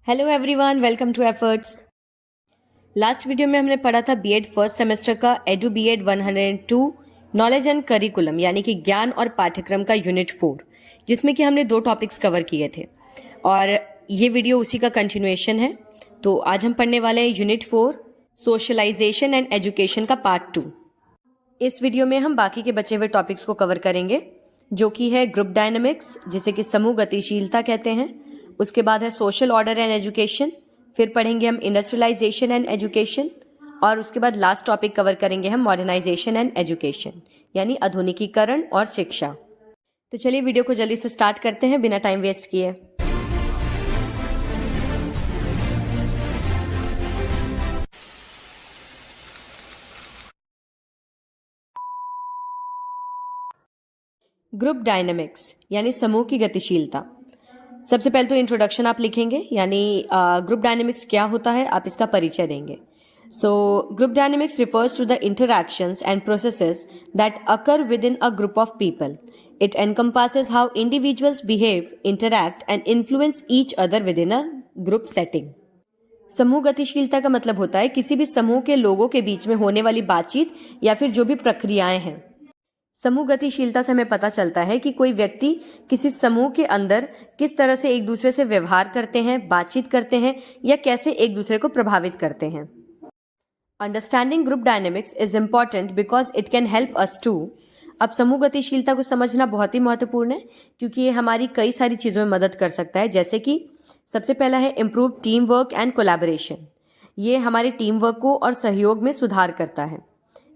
Hello everyone, welcome to efforts. Last video में हमने पढ़ा था बीएड फर्स्ट सेमेस्टर का EDU BEd 102 knowledge and curriculum यानी कि ज्ञान और पाठ्यक्रम का यूनिट 4, जिसमें कि हमने 2 टॉपिक्स कवर किए थे और ये वीडियो उसी का कंटिन्यूएशन है। तो आज हम पढ़ने वाले हैं यूनिट 4 सोशलाइजेशन एंड एजुकेशन का पार्ट 2। इस वीडियो में हम बाकी के बचे हुए टॉपिक्स को कवर करेंगे, जो कि है ग्रुप डायनेमिक्स, जिसे कि समूह गतिशीलता कहते हैं। उसके बाद है सोशल ऑर्डर एंड एजुकेशन, फिर पढ़ेंगे हम इंडस्ट्रियलाइजेशन एंड एजुकेशन, और उसके बाद लास्ट टॉपिक कवर करेंगे हम मॉडर्नाइजेशन एंड एजुकेशन यानी आधुनिकीकरण और शिक्षा। तो चलिए वीडियो को जल्दी से स्टार्ट करते हैं बिना टाइम वेस्ट किए। ग्रुप डायनेमिक्स यानी समूह की गतिशीलता। सबसे पहले तो इंट्रोडक्शन आप लिखेंगे, यानी ग्रुप डायनेमिक्स क्या होता है आप इसका परिचय देंगे। So group dynamics refers to the interactions and processes that occur within a group of people. It encompasses how individuals behave, interact and influence each other within a group setting. समूह गतिशीलता का मतलब होता है किसी भी समूह के लोगों के बीच में होने वाली बातचीत या फिर जो भी प्रक्रियाएं हैं। समूह गतिशीलता से हमें पता चलता है कि कोई व्यक्ति किसी समूह के अंदर किस तरह से एक दूसरे से व्यवहार करते हैं, बातचीत करते हैं या कैसे एक दूसरे को प्रभावित करते हैं। Understanding group dynamics is important because it can help us to. अब समूह गतिशीलता को समझना बहुत ही महत्वपूर्ण है, क्योंकि ये हमारी कई सारी चीज़ों में मदद कर सकता है। जैसे कि सबसे पहला है improve team work and collaboration. ये हमारे टीम वर्क को और सहयोग में सुधार करता है।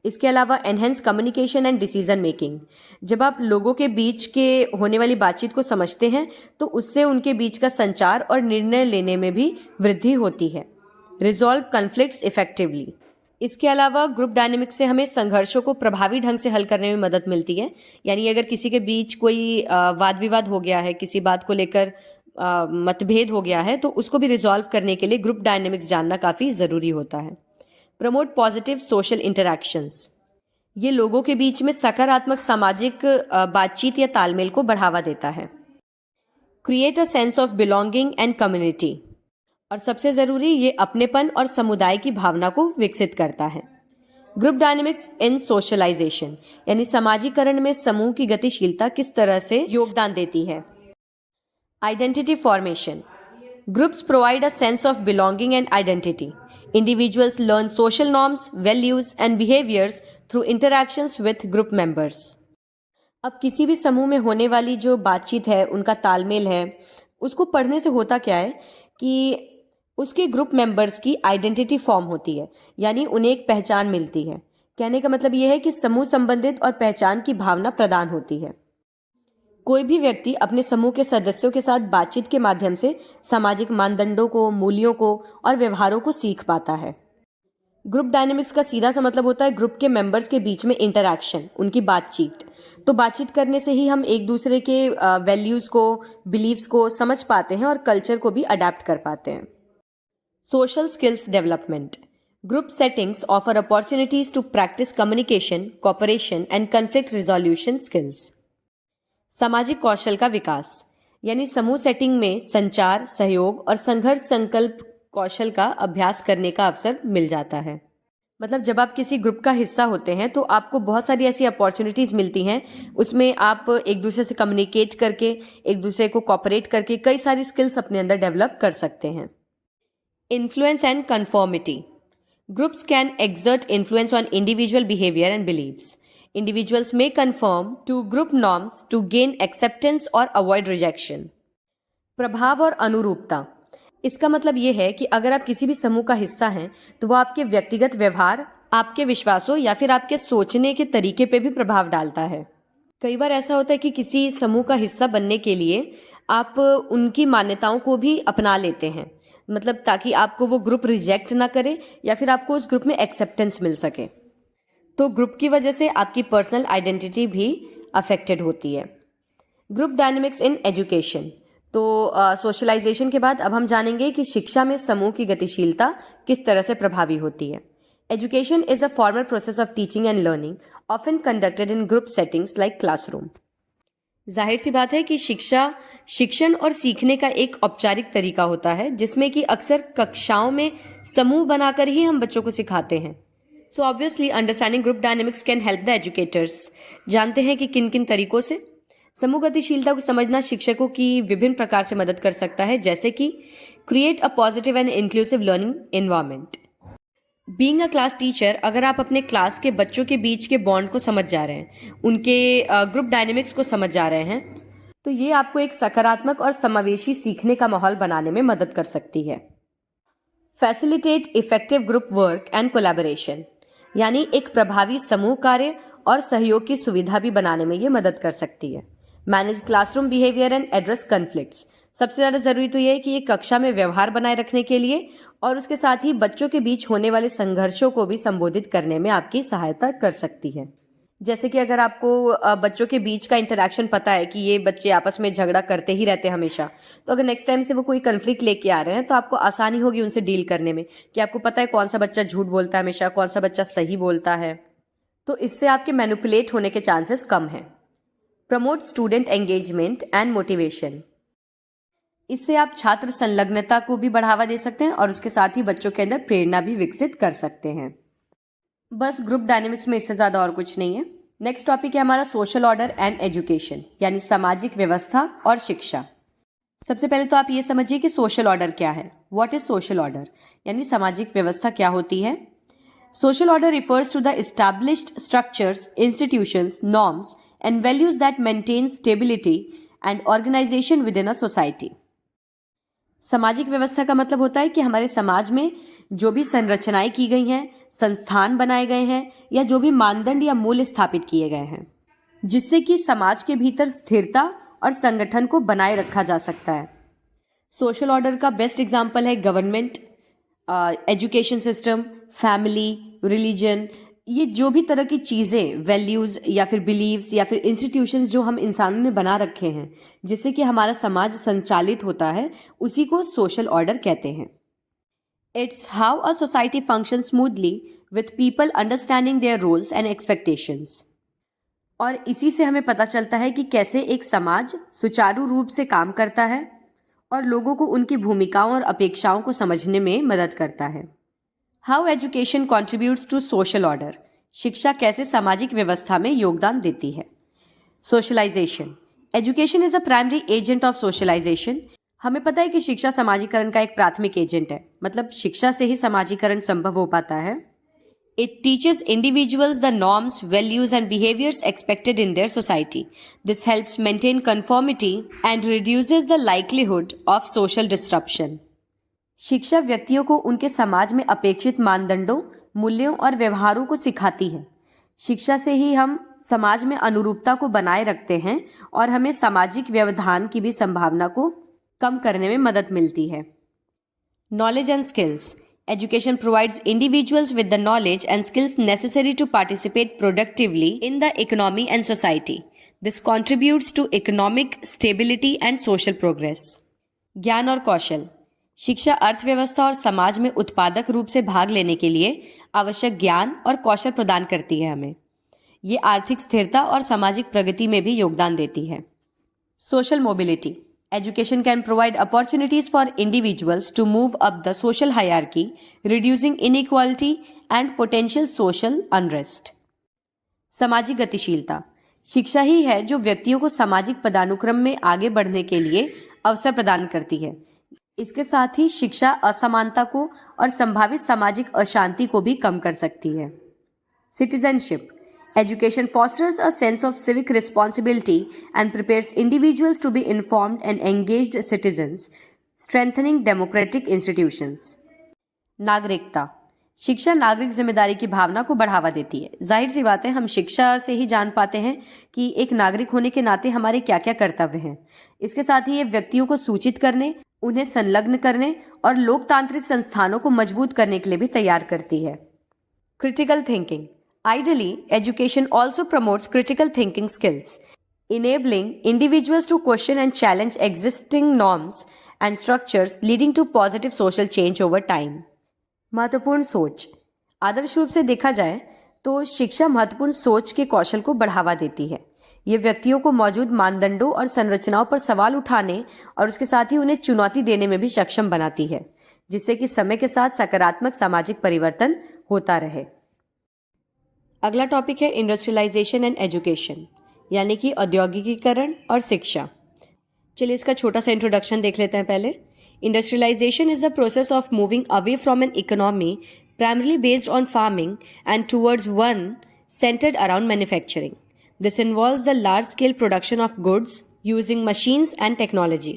इसके अलावा enhance communication and decision making. जब आप लोगों के बीच के होने वाली बातचीत को समझते हैं तो उससे उनके बीच का संचार और निर्णय लेने में भी वृद्धि होती है। Resolve conflicts effectively. इसके अलावा ग्रुप डायनेमिक्स से हमें संघर्षों को प्रभावी ढंग से हल करने में मदद मिलती है। यानी अगर किसी के बीच कोई वाद विवाद हो गया है, किसी बात को लेकर मतभेद हो गया है, तो उसको भी रिजॉल्व करने के लिए ग्रुप डायनेमिक्स जानना काफ़ी ज़रूरी होता है। Promote positive social interactions. ये लोगों के बीच में सकारात्मक सामाजिक बातचीत या तालमेल को बढ़ावा देता है। Create a sense of belonging and community. और सबसे ज़रूरी, ये अपनेपन और समुदाय की भावना को विकसित करता है। ग्रुप डायनेमिक्स इन सोशलाइजेशन यानी समाजीकरण में समूह की गतिशीलता किस तरह से योगदान देती है। Identity formation. Groups provide a sense of belonging and identity. Individuals learn social norms, values and behaviors through interactions with group members. अब किसी भी समूह में होने वाली जो बातचीत है, उनका तालमेल है, उसको पढ़ने से होता क्या है कि उसके ग्रुप मेंबर्स की आइडेंटिटी फॉर्म होती है, यानी उन्हें एक पहचान मिलती है। कहने का मतलब यह है कि समूह संबंधित और पहचान की भावना प्रदान होती है। कोई भी व्यक्ति अपने समूह के सदस्यों के साथ बातचीत के माध्यम से सामाजिक मानदंडों को, मूल्यों को और व्यवहारों को सीख पाता है। ग्रुप डायनेमिक्स का सीधा सा मतलब होता है ग्रुप के मेंबर्स के बीच में इंटरैक्शन, उनकी बातचीत। तो बातचीत करने से ही हम एक दूसरे के वैल्यूज को, बिलीव्स को समझ पाते हैं और कल्चर को भी अडेप्ट कर पाते हैं। Social skills development. Group settings offer opportunities to practise communication, cooperation and conflict resolution skills. सामाजिक कौशल का विकास यानी समूह सेटिंग में संचार, सहयोग और संघर्ष संकल्प कौशल का अभ्यास करने का अवसर मिल जाता है। मतलब जब आप किसी ग्रुप का हिस्सा होते हैं तो आपको बहुत सारी ऐसी अपॉर्चुनिटीज मिलती हैं। उसमें आप एक दूसरे से कम्युनिकेट करके, एक दूसरे को कोऑपरेट करके कई सारी स्किल्स अपने अंदर डेवलप कर सकते हैं। Influence and conformity. Groups can exert influence on individual behaviour and beliefs. Individuals may conform to group norms to gain acceptance or avoid rejection. प्रभाव और अनुरूपता। इसका मतलब यह है कि अगर आप किसी भी समूह का हिस्सा हैं तो वो आपके व्यक्तिगत व्यवहार, आपके विश्वासों या फिर आपके सोचने के तरीके पे भी प्रभाव डालता है। कई बार ऐसा होता है कि किसी समूह का हिस्सा बनने के लिए आप उनकी मान्यताओं को भी अपना लेते हैं, मतलब ताकि आपको वो ग्रुप रिजेक्ट ना करे या फिर आपको उस ग्रुप में एक्सेप्टेंस मिल सके। तो ग्रुप की वजह से आपकी पर्सनल आइडेंटिटी भी अफेक्टेड होती है। Group dynamics in education. तो सोशलाइजेशन के बाद अब हम जानेंगे कि शिक्षा में समूह की गतिशीलता किस तरह से प्रभावी होती है। Education is a formal process of teaching and learning often conducted in group settings like classroom. जाहिर सी बात है कि शिक्षा शिक्षण और सीखने का एक औपचारिक तरीका होता है जिसमें कि अक्सर कक्षाओं में समूह बनाकर ही हम बच्चों को सिखाते हैं। So obviously understanding group dynamics can help the educators. जानते हैं कि किन किन तरीकों से। समूह गतिशीलता को समझना शिक्षकों की विभिन्न प्रकार से मदद कर सकता है, जैसे कि create a positive and inclusive learning environment. Being a class teacher, अगर आप अपने क्लास के बच्चों के बीच के बॉन्ड को समझ जा रहे हैं, उनके ग्रुप डायनेमिक्स को समझ जा रहे हैं, तो ये आपको एक सकारात्मक और समावेशी सीखने का माहौल बनाने में मदद कर सकती है। Facilitate effective group work and collaboration, यानी एक प्रभावी समूह कार्य और सहयोग की सुविधा भी बनाने में ये मदद कर सकती है। Manage classroom behaviour and address conflicts, सबसे ज़्यादा ज़रूरी तो ये है कि ये कक्षा में व्यवहार बनाए रखने के लिए और उसके साथ ही बच्चों के बीच होने वाले संघर्षों को भी संबोधित करने में आपकी सहायता कर सकती है। जैसे कि अगर आपको बच्चों के बीच का इंटरेक्शन पता है कि ये बच्चे आपस में झगड़ा करते ही रहते हैं हमेशा, तो अगर नेक्स्ट टाइम से वो कोई कन्फ्लिक्ट लेके आ रहे हैं तो आपको आसानी होगी उनसे डील करने में, कि आपको पता है कौन सा बच्चा झूठ बोलता है हमेशा, कौन सा बच्चा सही बोलता है। तो इससे आपके मैनिपुलेट होने के चांसेस कम हैं। Promote student engagement and motivation, इससे आप छात्र संलग्नता को भी बढ़ावा दे सकते हैं और उसके साथ ही बच्चों के अंदर प्रेरणा भी विकसित कर सकते हैं। बस ग्रुप डायनेमिक्स में इससे ज्यादा और कुछ नहीं है। नेक्स्ट टॉपिक है हमारा सोशल ऑर्डर एंड एजुकेशन, यानी सामाजिक व्यवस्था और शिक्षा। सबसे पहले तो आप ये समझिए कि सोशल ऑर्डर क्या है। व्हाट इज सोशल ऑर्डर, यानी सामाजिक व्यवस्था क्या होती है। Social order refers to the established structures, institutions, norms and values that maintain stability and organisation within a society. सामाजिक व्यवस्था का मतलब होता है कि हमारे समाज में जो भी संरचनाएं की गई हैं, संस्थान बनाए गए हैं, या जो भी मानदंड या मूल्य स्थापित किए गए हैं, जिससे कि समाज के भीतर स्थिरता और संगठन को बनाए रखा जा सकता है। सोशल ऑर्डर का बेस्ट एग्जाम्पल है government, education system, family, religion. ये जो भी तरह की चीज़ें, वैल्यूज़ या फिर बिलीव्स या फिर इंस्टीट्यूशंस जो हम इंसानों ने बना रखे हैं जिससे कि हमारा समाज संचालित होता है, उसी को सोशल ऑर्डर कहते हैं। It's how a society function smoothly with people understanding their roles and expectations. और इसी से हमें पता चलता है कि कैसे एक समाज सुचारू रूप से काम करता है और लोगों को उनकी भूमिकाओं और अपेक्षाओं को समझने में मदद करता है। How education contributes to social order, शिक्षा कैसे सामाजिक व्यवस्था में योगदान देती है। Socialization, education is a primary agent of socialization. हमें पता है कि शिक्षा समाजीकरण का एक प्राथमिक एजेंट है, मतलब शिक्षा से ही समाजीकरण संभव हो पाता है। It teaches individuals the norms, values and behaviours expected in their society. This helps maintain conformity and reduces the likelihood of social disruption. शिक्षा व्यक्तियों को उनके समाज में अपेक्षित मानदंडों, मूल्यों और व्यवहारों को सिखाती है। शिक्षा से ही हम समाज में अनुरूपता को बनाए रखते हैं और हमें सामाजिक व्यवधान की भी संभावना को कम करने में मदद मिलती है। Knowledge and skills, education provides individuals with the knowledge and skills necessary to participate productively in the economy and society. This contributes to economic stability and social progress. ज्ञान और कौशल, शिक्षा अर्थव्यवस्था और समाज में उत्पादक रूप से भाग लेने के लिए आवश्यक ज्ञान और कौशल प्रदान करती है हमें। ये आर्थिक स्थिरता और सामाजिक प्रगति में भी योगदान देती है। Social mobility, education can provide opportunities for individuals to move up the social hierarchy, reducing inequality and potential social unrest. सामाजिक गतिशीलता, शिक्षा ही है जो व्यक्तियों को सामाजिक पदानुक्रम में आगे बढ़ने के लिए अवसर प्रदान करती है। इसके साथ ही शिक्षा असमानता को और संभावित सामाजिक अशांति को भी कम कर सकती है। Citizenship, education fosters a sense of civic responsibility and prepares individuals to be informed and engaged citizens, strengthening democratic institutions. नागरिकता, शिक्षा नागरिक जिम्मेदारी की भावना को बढ़ावा देती है। जाहिर सी बात है, हम शिक्षा से ही जान पाते हैं कि एक नागरिक होने के नाते हमारे क्या क्या कर्तव्य हैं। इसके साथ ही ये व्यक्तियों को सूचित करने, उन्हें संलग्न करने और लोकतांत्रिक संस्थानों को मजबूत करने के लिए भी तैयार करती है। Critical thinking, ideally, education also promotes critical thinking skills, enabling individuals to question and challenge existing norms and structures, leading to positive social change over time. महत्वपूर्ण सोच, आदर्श रूप से देखा जाए तो शिक्षा महत्वपूर्ण सोच के कौशल को बढ़ावा देती है। ये व्यक्तियों को मौजूद मानदंडों और संरचनाओं पर सवाल उठाने और उसके साथ ही उन्हें चुनौती देने में भी सक्षम बनाती है, जिससे कि समय के साथ सकारात्मक सामाजिक परिवर्तन होता रहे। अगला टॉपिक है इंडस्ट्रियलाइजेशन एंड एजुकेशन, यानी कि औद्योगिकीकरण और शिक्षा। चलिए इसका छोटा सा इंट्रोडक्शन देख लेते हैं पहले। Industrialization is the process of moving away from an economy primarily based on farming and towards one centered around manufacturing. This involves the large-scale production of goods using machines and technology.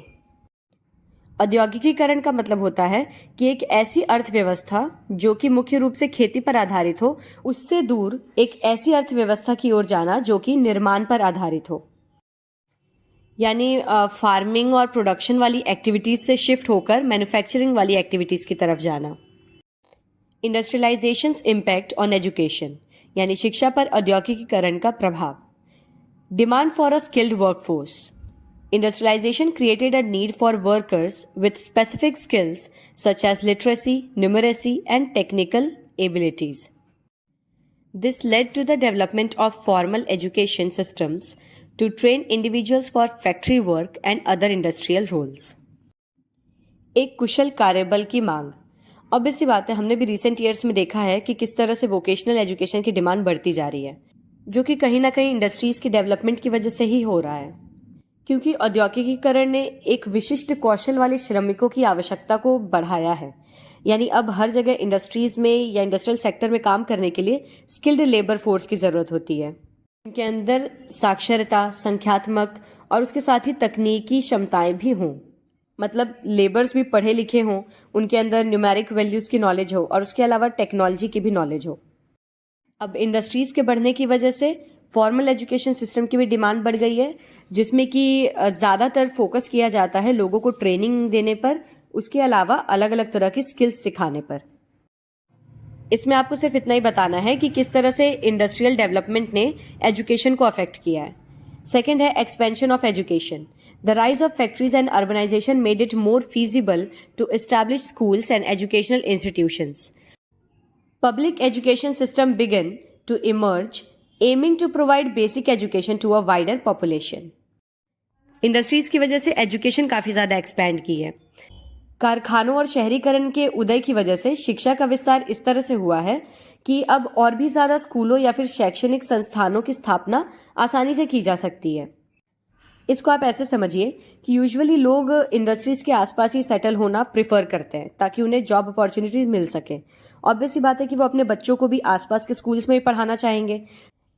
औद्योगिकीकरण का मतलब होता है कि एक ऐसी अर्थव्यवस्था जो कि मुख्य रूप से खेती पर आधारित हो, उससे दूर एक ऐसी अर्थव्यवस्था की ओर जाना जो कि निर्माण पर आधारित हो, यानी फार्मिंग और प्रोडक्शन वाली एक्टिविटीज से शिफ्ट होकर मैन्युफैक्चरिंग वाली एक्टिविटीज की तरफ जाना। इंडस्ट्रियलाइजेशंस इम्पैक्ट ऑन एजुकेशन, यानी शिक्षा पर औद्योगिकीकरण का प्रभाव। Demand for a skilled workforce. Industrialization created a need for workers with specific skills such as literacy, numeracy and technical abilities. This led to the development of formal education systems to train individuals for factory work and other industrial roles. एक कुशल कार्यबल की मांग। Obvious सी बात है, हमने भी recent years में देखा है कि किस तरह से वोकेशनल एजुकेशन की डिमांड बढ़ती जा रही है, जो कि कहीं ना कहीं इंडस्ट्रीज की डेवलपमेंट की वजह से ही हो रहा है, क्योंकि औद्योगिकीकरण ने एक विशिष्ट कौशल वाले श्रमिकों की आवश्यकता को बढ़ाया है। यानी अब हर जगह इंडस्ट्रीज में या इंडस्ट्रियल सेक्टर में काम करने के लिए स्किल्ड लेबर फोर्स की जरूरत होती है, इनके अंदर साक्षरता, संख्यात्मक और उसके साथ ही तकनीकी क्षमताएं भी हों। मतलब लेबर्स भी पढ़े लिखे हों, उनके अंदर न्यूमेरिक वैल्यूज की नॉलेज हो और उसके अलावा टेक्नोलॉजी की भी नॉलेज हो। अब इंडस्ट्रीज के बढ़ने की वजह से फॉर्मल एजुकेशन सिस्टम की भी डिमांड बढ़ गई है, जिसमें कि ज़्यादातर फोकस किया जाता है लोगों को ट्रेनिंग देने पर, उसके अलावा अलग अलग तरह की स्किल्स सिखाने पर। इसमें आपको सिर्फ इतना ही बताना है कि किस तरह से इंडस्ट्रियल डेवलपमेंट ने एजुकेशन को अफेक्ट किया है। सेकेंड है expansion of education. The rise of factories and urbanization made it more feasible to establish schools and educational institutions. Public education system began to emerge, aiming to provide basic education to a wider population. Industries की वजह से education काफ़ी ज़्यादा expand की है। कारखानों और शहरीकरण के उदय की वजह से शिक्षा का विस्तार इस तरह से हुआ है कि अब और भी ज़्यादा स्कूलों या फिर शैक्षणिक संस्थानों की स्थापना आसानी से की जा सकती है। इसको आप ऐसे समझिए कि यूजुअली लोग इंडस्ट्रीज के आसपास ही सेटल होना प्रिफर करते हैं ताकि उन्हें जॉब अपॉर्चुनिटीज मिल सके। ऑब्वियस सी बात है कि वो अपने बच्चों को भी आसपास के स्कूल्स में ही पढ़ाना चाहेंगे,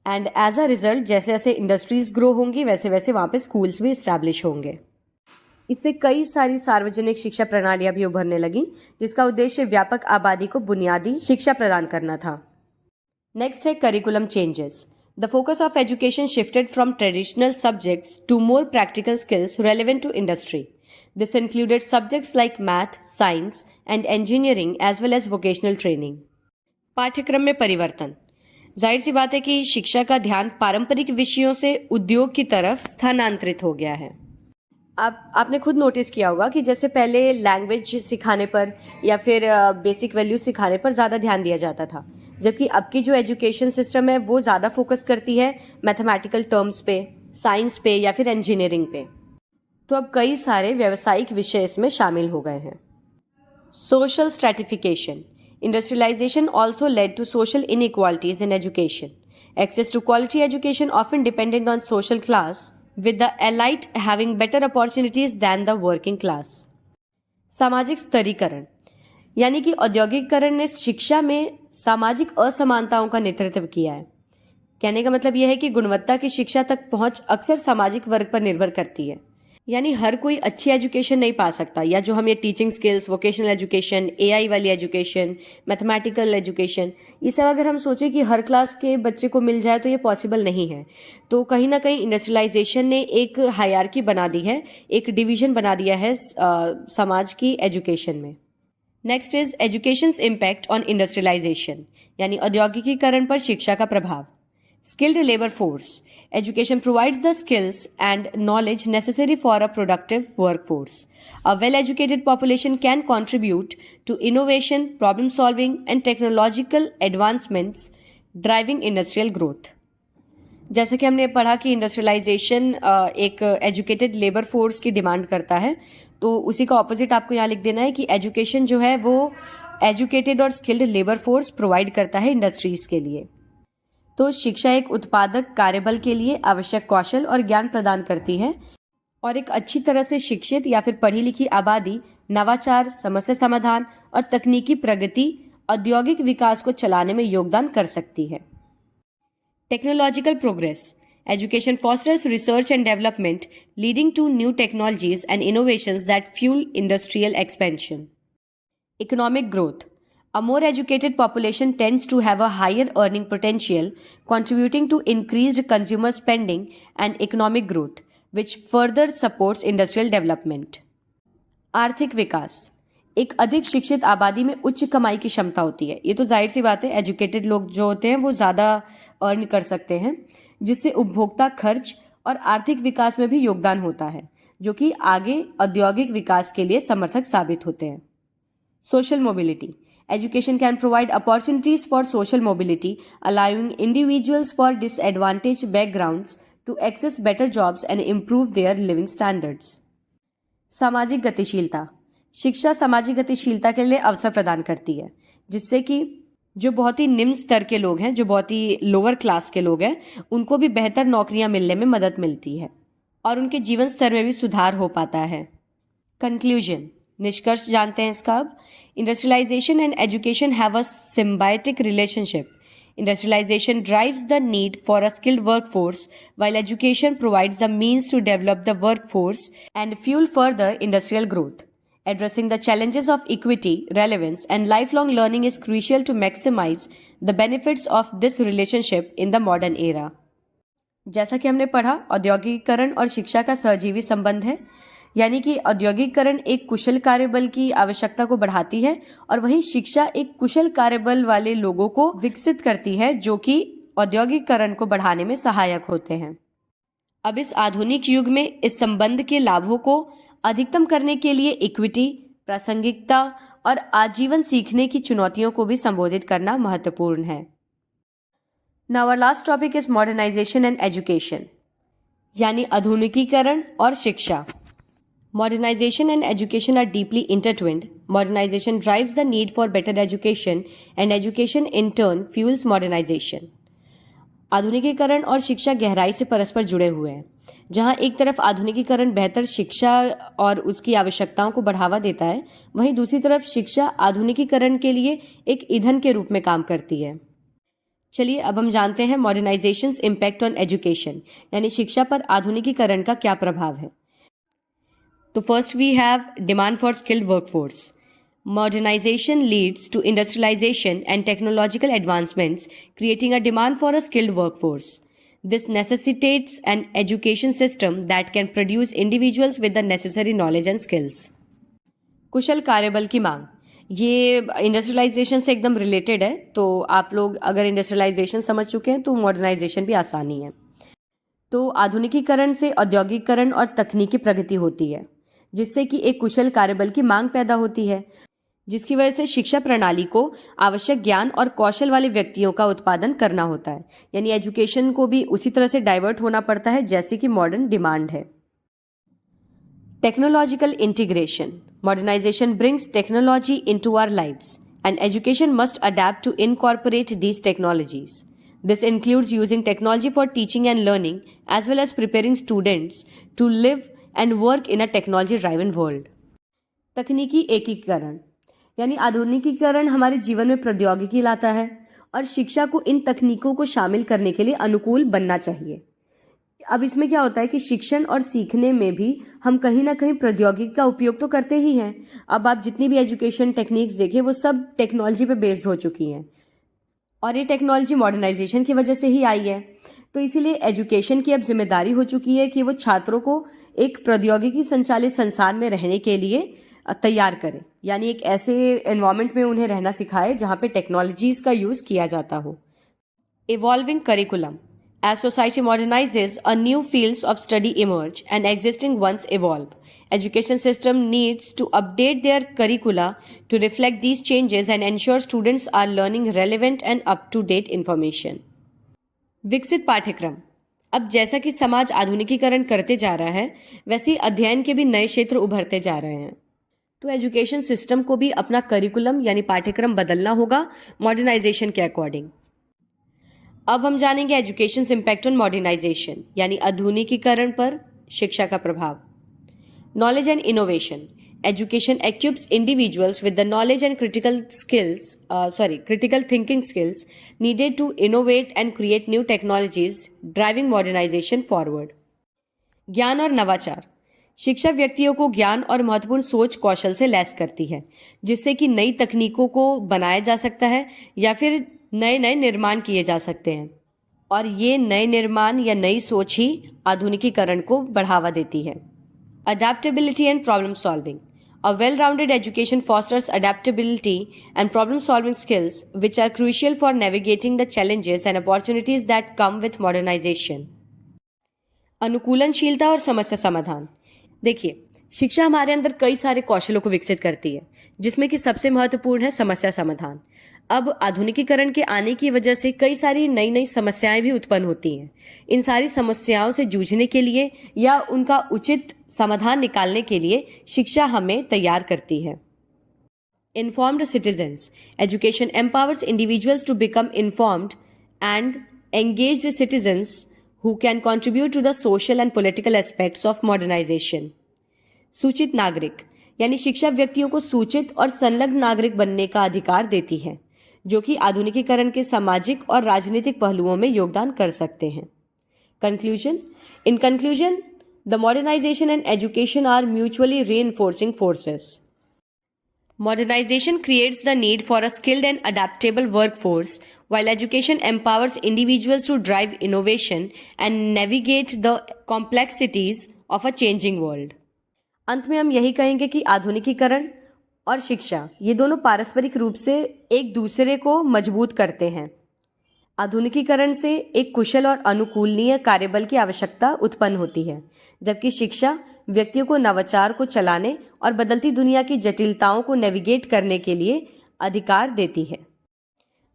एंड एज अ रिजल्ट जैसे जैसे इंडस्ट्रीज ग्रो होंगी वैसे वैसे वहाँ पे स्कूल्स भी इस्टेब्लिश होंगे। इससे कई सारी सार्वजनिक शिक्षा प्रणालियां भी उभरने लगी, जिसका उद्देश्य व्यापक आबादी को बुनियादी शिक्षा प्रदान करना था। नेक्स्ट है curriculum changes. The focus of education shifted from traditional subjects to more practical skills relevant to industry. This included subjects like math, science, and engineering as well as vocational training. पाठ्यक्रम में परिवर्तन. जाहिर सी बात है कि शिक्षा का ध्यान पारंपरिक विषयों से उद्योग की तरफ स्थानांतरित हो गया है। आपने खुद नोटिस किया होगा कि जैसे पहले लैंग्वेज सिखाने पर या फिर बेसिक वैल्यूज सिखाने पर ज़्यादा ध्यान दिया जाता था, जबकि अब की जो एजुकेशन सिस्टम है वो ज़्यादा फोकस करती है मैथमेटिकल टर्म्स पे, साइंस पे या फिर इंजीनियरिंग पे। तो अब कई सारे व्यावसायिक विषय इसमें शामिल हो गए हैं। Social stratification. Industrialization also led to social inequalities in education. Access to quality education often depended on social class, with the elite having better opportunities than the working class. सामाजिक स्तरीकरण, यानी कि औद्योगिकीकरण ने शिक्षा में सामाजिक असमानताओं का नेतृत्व किया है। कहने का मतलब यह है कि गुणवत्ता की शिक्षा तक पहुंच अक्सर सामाजिक वर्ग पर निर्भर करती है। यानी हर कोई अच्छी एजुकेशन नहीं पा सकता, या जो हम ये teaching skills, vocational education, AI वाली एजुकेशन, मैथमेटिकल एजुकेशन, ये सब अगर हम सोचें कि हर क्लास के बच्चे को मिल जाए तो ये पॉसिबल नहीं है। तो कहीं ना कहीं इंडस्ट्रियलाइजेशन ने एक हायरार्की बना दी है, एक डिवीजन बना दिया है समाज की एजुकेशन में। Next is education's impact on industrialization, यानी औद्योगिकीकरण पर शिक्षा का प्रभाव। Skilled labour force. Education provides the skills and knowledge necessary for a productive workforce. A well-educated population can contribute to innovation, problem solving, and technological advancements, driving industrial growth. जैसा कि हमने पढ़ा कि इंडस्ट्रियलाइजेशन एक एजुकेटेड लेबर फोर्स की demand करता है, तो उसी का ऑपोजिट आपको यहाँ लिख देना है कि एजुकेशन जो है वो एजुकेटेड और स्किल्ड लेबर फोर्स प्रोवाइड करता है इंडस्ट्रीज के लिए। तो शिक्षा एक उत्पादक कार्यबल के लिए आवश्यक कौशल और ज्ञान प्रदान करती है और एक अच्छी तरह से शिक्षित या फिर पढ़ी लिखी आबादी नवाचार, समस्या समाधान और तकनीकी प्रगति, औद्योगिक विकास को चलाने में योगदान कर सकती है। Technological progress. Education fosters research and development, leading to new technologies and innovations that fuel industrial expansion. Economic growth. A more educated population tends to have a higher earning potential, contributing to increased consumer spending and economic growth, which further supports industrial development. आर्थिक विकास. एक अधिक शिक्षित आबादी में उच्च कमाई की क्षमता होती है। ये तो जाहिर सी बात है, एजुकेटेड लोग जो होते हैं वो ज़्यादा अर्न कर सकते हैं, जिससे उपभोक्ता खर्च और आर्थिक विकास में भी योगदान होता है, जो कि आगे औद्योगिक विकास के लिए समर्थक साबित होते हैं। Social mobility. Education can provide opportunities for social mobility, allowing individuals for disadvantage backgrounds to access better jobs and improve their living standards. सामाजिक गतिशीलता. शिक्षा सामाजिक गतिशीलता के लिए अवसर प्रदान करती है, जिससे कि जो बहुत ही निम्न स्तर के लोग हैं, जो बहुत ही लोअर क्लास के लोग हैं, उनको भी बेहतर नौकरियां मिलने में मदद मिलती है और उनके जीवन स्तर में भी सुधार हो पाता है। कंक्लूजन, निष्कर्ष जानते हैं इसका अब। Industrialization and education have a symbiotic relationship. Industrialization drives the need for a skilled workforce, while education provides the means to develop the workforce and fuel further industrial growth. Addressing the challenges of equity, relevance, and lifelong learning is crucial to maximize the benefits of this relationship in the modern era. जैसा कि हमने पढ़ा, औद्योगिकीकरण और शिक्षा का सहजीवी संबंध है, यानी कि औद्योगिकीकरण एक कुशल कार्यबल की आवश्यकता को बढ़ाती है और वहीं शिक्षा एक कुशल कार्यबल वाले लोगों को विकसित करती है, जो कि औद्योगिकीकरण को बढ़ाने में सहायक होते हैं। अब इस आधुनिक युग में इस संबंध के लाभों को अधिकतम करने के लिए इक्विटी, प्रासंगिकता और आजीवन सीखने की चुनौतियों को भी संबोधित करना महत्वपूर्ण है। Now our last topic is modernization and education, यानी आधुनिकीकरण और शिक्षा। Modernization and education are deeply intertwined. Modernization drives the need for better education, and education in turn fuels modernization. आधुनिकीकरण और शिक्षा गहराई से परस्पर जुड़े हुए हैं। जहां एक तरफ आधुनिकीकरण बेहतर शिक्षा और उसकी आवश्यकताओं को बढ़ावा देता है, वहीं दूसरी तरफ शिक्षा आधुनिकीकरण के लिए एक ईंधन के रूप में काम करती है। चलिए अब हम जानते हैं मॉडर्नाइजेशंस इम्पैक्ट ऑन एजुकेशन, यानी शिक्षा पर आधुनिकीकरण का क्या प्रभाव है। तो first we have demand for skilled workforce. Modernization leads to industrialization and technological advancements, creating a demand for a skilled workforce. This necessitates an education system that can produce individuals with the necessary knowledge and skills. कुशल कार्यबल की मांग, ये industrialisation से एकदम related है, तो आप लोग अगर इंडस्ट्रियलाइजेशन समझ चुके हैं तो मॉडर्नाइजेशन भी आसानी है। तो आधुनिकीकरण से औद्योगिकीकरण और तकनीकी प्रगति होती है, जिससे कि एक कुशल कार्यबल की मांग पैदा होती है, जिसकी वजह से शिक्षा प्रणाली को आवश्यक ज्ञान और कौशल वाले व्यक्तियों का उत्पादन करना होता है, यानी एजुकेशन को भी उसी तरह से डाइवर्ट होना पड़ता है जैसे कि मॉडर्न डिमांड है। Technological integration. Modernization brings technology into our lives and education must adapt to incorporate these technologies. This includes using technology for teaching and learning, as well as preparing students to live and work in a technology-driven world. तकनीकी एकीकरण, यानी आधुनिकीकरण हमारे जीवन में प्रौद्योगिकी लाता है और शिक्षा को इन तकनीकों को शामिल करने के लिए अनुकूल बनना चाहिए। अब इसमें क्या होता है कि शिक्षण और सीखने में भी हम कहीं ना कहीं प्रौद्योगिकी का उपयोग तो करते ही हैं। अब आप जितनी भी एजुकेशन टेक्निक्स देखें, वो सब टेक्नोलॉजी पे बेस्ड हो चुकी हैं और ये टेक्नोलॉजी मॉडर्नाइजेशन की वजह से ही आई है। तो इसीलिए एजुकेशन की अब जिम्मेदारी हो चुकी है कि वो छात्रों को एक प्रौद्योगिकी संचालित संस्थान में रहने के लिए तैयार करे, यानी एक ऐसे एनवायरनमेंट में उन्हें रहना सिखाए जहां पे टेक्नोलॉजीज का यूज किया जाता हो। Evolving curriculum. As society modernises, a new fields of study emerge and existing ones evolve. Education system needs to update their curricula to reflect these changes and ensure students are learning relevant and up-to-date information. विकसित पाठ्यक्रम. अब जैसा कि समाज आधुनिकीकरण करते जा रहा है, वैसे ही अध्ययन के भी नए क्षेत्र उभरते जा रहे हैं। तो एजुकेशन सिस्टम को भी अपना करिकुलम यानी पाठ्यक्रम बदलना होगा मॉडर्नाइजेशन के अकॉर्डिंग। अब हम जानेंगे एजुकेशन इम्पैक्ट ऑन मॉडर्नाइजेशन यानी आधुनिकीकरण पर शिक्षा का प्रभाव। Knowledge and innovation. Education equips individuals with the knowledge and critical thinking skills needed to innovate and create new technologies, driving modernization forward. ज्ञान और नवाचार। शिक्षा व्यक्तियों को ज्ञान और महत्वपूर्ण सोच कौशल से लैस करती है, जिससे कि नई तकनीकों को बनाया जा सकता है या फिर नए नए निर्माण किए जा सकते हैं, और ये नए निर्माण या नई सोच ही आधुनिकीकरण को बढ़ावा देती है। Adaptability and problem solving. A well-rounded education fosters adaptability and problem-solving skills, which are crucial for navigating the challenges and opportunities that come with modernization. अनुकूलनशीलता और समस्या समाधान। देखिए, शिक्षा हमारे अंदर कई सारे कौशलों को विकसित करती है, जिसमें कि सबसे महत्वपूर्ण है समस्या समाधान। अब आधुनिकीकरण के आने की वजह से कई सारी नई नई समस्याएं भी उत्पन्न होती हैं। इन सारी समस्याओं से जूझने के लिए या उनका उचित समाधान निकालने के लिए शिक्षा हमें तैयार करती है। Informed citizens. Education empowers individuals to become informed and engaged citizens who can contribute to the social and political aspects of modernization. सूचित नागरिक यानी शिक्षा व्यक्तियों को सूचित और संलग्न नागरिक बनने का अधिकार देती है, जो कि आधुनिकीकरण के सामाजिक और राजनीतिक पहलुओं में योगदान कर सकते हैं। Conclusion. In conclusion, the modernization and education are mutually reinforcing forces. Modernization creates the need for a skilled and adaptable workforce, while education empowers individuals to drive innovation and navigate the complexities of a changing world. अंत में हम यही कहेंगे कि आधुनिकीकरण और शिक्षा ये दोनों पारस्परिक रूप से एक दूसरे को मजबूत करते हैं। आधुनिकीकरण से एक कुशल और अनुकूलनीय कार्यबल की आवश्यकता उत्पन्न होती है, जबकि शिक्षा व्यक्तियों को नवाचार को चलाने और बदलती दुनिया की जटिलताओं को नेविगेट करने के लिए अधिकार देती है।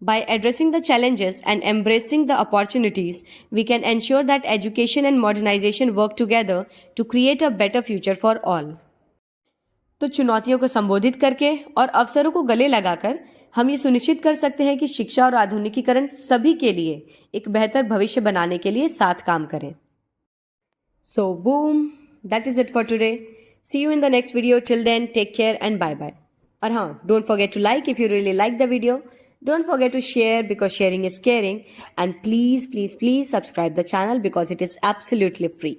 By addressing the challenges and embracing the opportunities, we can ensure that education and modernization work together to create a better future for all. तो चुनौतियों को संबोधित करके और अवसरों को गले लगाकर हम ये सुनिश्चित कर सकते हैं कि शिक्षा और आधुनिकीकरण सभी के लिए एक बेहतर भविष्य बनाने के लिए साथ काम करें। So boom, that is it for today. See you in the next video. Till then, take care and bye bye. और हाँ, don't forget to like if you really like the video. Don't forget to share because sharing is caring. And please, please, please subscribe the channel because it is absolutely free.